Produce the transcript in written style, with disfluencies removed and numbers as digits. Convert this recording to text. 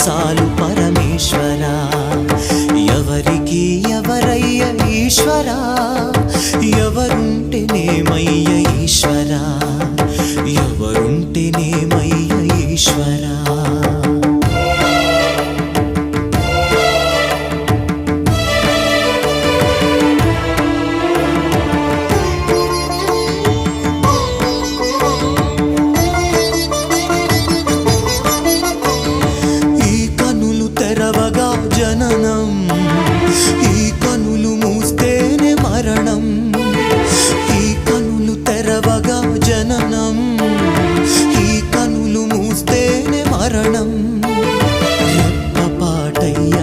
చాలు పరమేశ్వరా. ఎవరికి ఎవరయ్య ఈశ్వరా, ఎవరుంటేనేమయ్య ఈశ్వరా, ఎవరుంటేనేమయ్య ఈశ్వరా. జననం ఈ